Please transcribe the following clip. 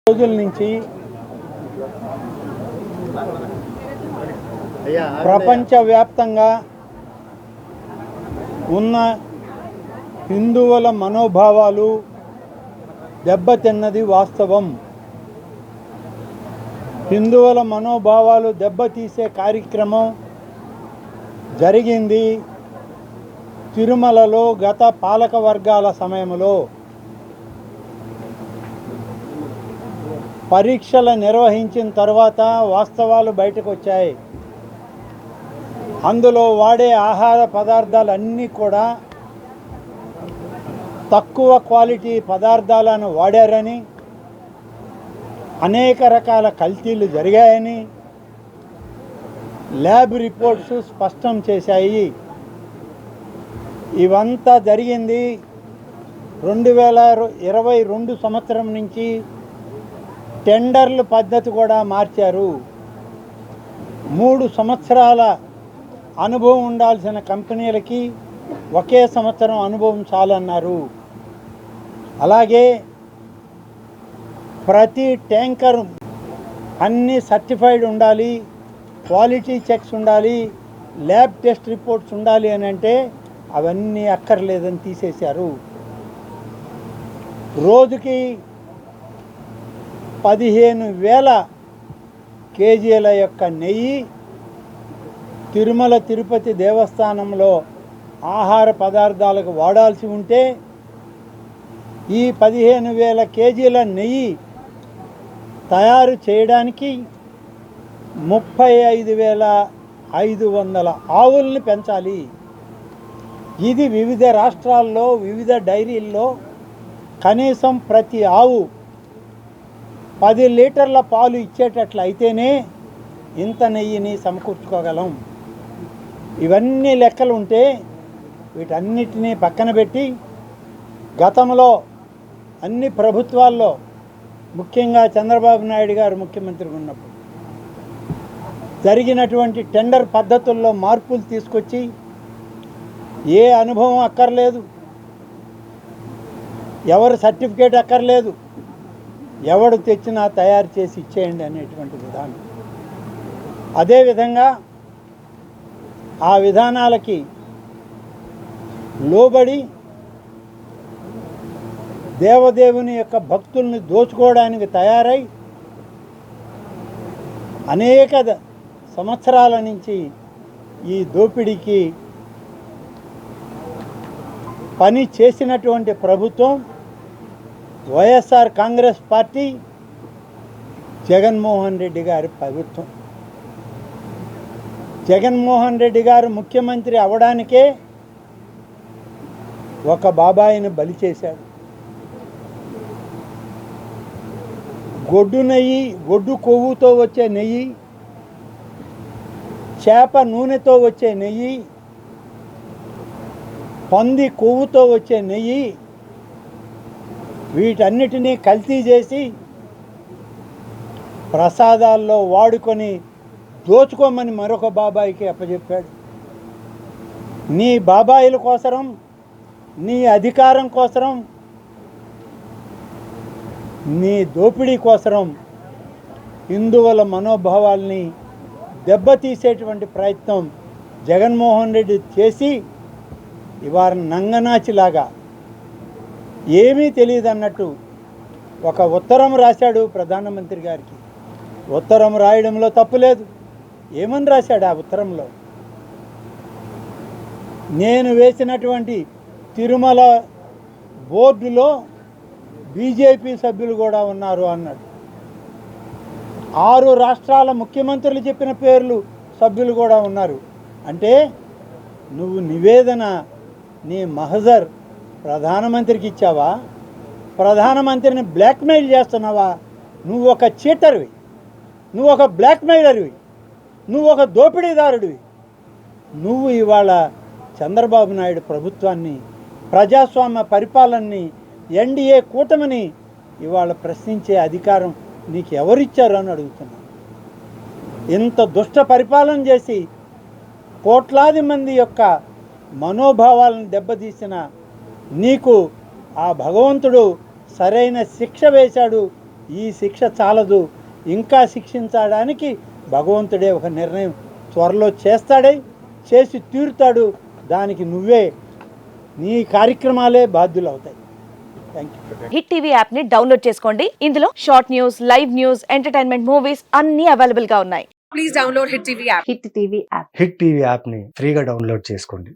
రోజుల నుంచి ప్రపంచవ్యాప్తంగా ఉన్న హిందువుల మనోభావాలు దెబ్బతిన్నది వాస్తవం. హిందువుల మనోభావాలు దెబ్బతీసే కార్యక్రమం జరిగింది తిరుమలలో గత పాలక వర్గాల సమయంలో. పరీక్షలు నిర్వహించిన తర్వాత వాస్తవాలు బయటకు వచ్చాయి. అందులో వాడే ఆహార పదార్థాలు అన్నీ కూడా తక్కువ క్వాలిటీ పదార్థాలను వాడారని, అనేక రకాల కల్తీలు జరిగాయని ల్యాబ్ రిపోర్ట్స్ స్పష్టం చేశాయి. ఇవంతా జరిగింది 2022 సంవత్సరం నుంచి టెండర్ల పద్ధతి కూడా మార్చారు. 3 సంవత్సరాల అనుభవం ఉండాల్సిన కంపెనీలకి ఒకే సంవత్సరం అనుభవం చాలన్నారు. అలాగే ప్రతి ట్యాంకర్ అన్నీ సర్టిఫైడ్ ఉండాలి, క్వాలిటీ చెక్స్ ఉండాలి, ల్యాబ్ టెస్ట్ రిపోర్ట్స్ ఉండాలి అని అంటే అవన్నీ అక్కర్లేదని తీసేశారు. రోజుకి 15,000 కేజీల యొక్క నెయ్యి తిరుమల తిరుపతి దేవస్థానంలో ఆహార పదార్థాలకు వాడాల్సి ఉంటే ఈ 15,000 కేజీల నెయ్యి తయారు చేయడానికి 35,500 ఆవుల్ని పెంచాలి. ఇది వివిధ రాష్ట్రాల్లో వివిధ డైరీల్లో కనీసం ప్రతి ఆవు 10 లీటర్ల పాలు ఇచ్చేటట్లు అయితేనే ఇంత నెయ్యిని సమకూర్చుకోగలం. ఇవన్నీ లెక్కలు ఉంటే వీటన్నిటినీ పక్కన పెట్టి గతంలో అన్ని ప్రభుత్వాల్లో, ముఖ్యంగా చంద్రబాబు నాయుడు గారు ముఖ్యమంత్రిగా ఉన్నప్పుడు జరిగినటువంటి టెండర్ పద్ధతుల్లో మార్పులు తీసుకొచ్చి ఏ అనుభవం అక్కర్లేదు, ఎవరు సర్టిఫికేట్ అక్కర్లేదు, ఎవడు తెచ్చినా తయారు చేసి ఇచ్చేయండి అనేటువంటి విధానం. అదేవిధంగా ఆ విధానాలకి లోబడి దేవదేవుని యొక్క భక్తుల్ని దోచుకోవడానికి తయారై అనేక సంవత్సరాల నుంచి ఈ దోపిడీకి పని చేసినటువంటి ప్రభుత్వం వైఎస్ఆర్ కాంగ్రెస్ పార్టీ, జగన్మోహన్ రెడ్డి గారి ప్రభుత్వం. జగన్మోహన్ రెడ్డి గారు ముఖ్యమంత్రి అవడానికే ఒక బాబాయిని బలి చేశాడు. గొడ్డు కొవ్వుతో వచ్చే నెయ్యి, చేప నూనెతో వచ్చే నెయ్యి, పంది కొవ్వుతో వచ్చే నెయ్యి, వీటన్నిటినీ కల్తీ చేసి ప్రసాదాల్లో వాడుకొని దోచుకోమని మరొక బాబాయికి అప్పచెప్పాడు. నీ బాబాయిల కోసరం, నీ అధికారం కోసరం, నీ దోపిడీ కోసరం హిందువుల మనోభావాల్ని దెబ్బతీసేటువంటి ప్రయత్నం జగన్మోహన్ రెడ్డి చేసి ఇవాళ నంగనాచిలాగా ఏమీ తెలియదు అన్నట్టు ఒక ఉత్తరం రాశాడు ప్రధానమంత్రి గారికి. ఉత్తరం రాయడంలో తప్పులేదు. ఏమని రాశాడు ఆ ఉత్తరంలో? నేను వేసినటువంటి తిరుమల బోర్డులో బీజేపీ సభ్యులు కూడా ఉన్నారు అన్నాడు. 6 రాష్ట్రాల ముఖ్యమంత్రులు చెప్పిన పేర్లు సభ్యులు కూడా ఉన్నారు. అంటే నువ్వు నివేదన నీ మహజర్ ప్రధానమంత్రికి ఇచ్చావా? ప్రధానమంత్రిని బ్లాక్మెయిల్ చేస్తున్నావా? నువ్వు ఒక చీటర్వి, నువ్వు ఒక బ్లాక్మెయిలర్వి, నువ్వు ఒక దోపిడీదారుడివి. నువ్వు ఇవాళ చంద్రబాబు నాయుడు ప్రభుత్వాన్ని, ప్రజాస్వామ్య పరిపాలనని, ఎన్డీఏ కూటమిని ఇవాళ ప్రశ్నించే అధికారం నీకు ఎవరిచ్చారు అని అడుగుతున్నా. ఇంత దుష్ట పరిపాలన చేసి కోట్లాది మంది యొక్క మనోభావాలను దెబ్బతీసిన నీకు ఆ భగవంతుడు సరైన శిక్ష వేశాడు, ఈ శిక్ష చాలదు, ఇంకా శిక్షించడానికి భగవంతుడే ఒక నిర్ణయం త్వరలో చేసి తీరుతాడు. దానికి నువ్వే నీ కార్యక్రమాలే బాధ్యులు అవుతాయి. Thank you. Hit TV app ని డౌన్లోడ్ చేసుకోండి. ఇందులో short news, live news, entertainment movies అన్ని అవైలబుల్ గా ఉన్నాయి. Please download Hit TV app. Hit TV app. Hit TV యాప్ని ఫ్రీగా డౌన్లోడ్ చేసుకోండి.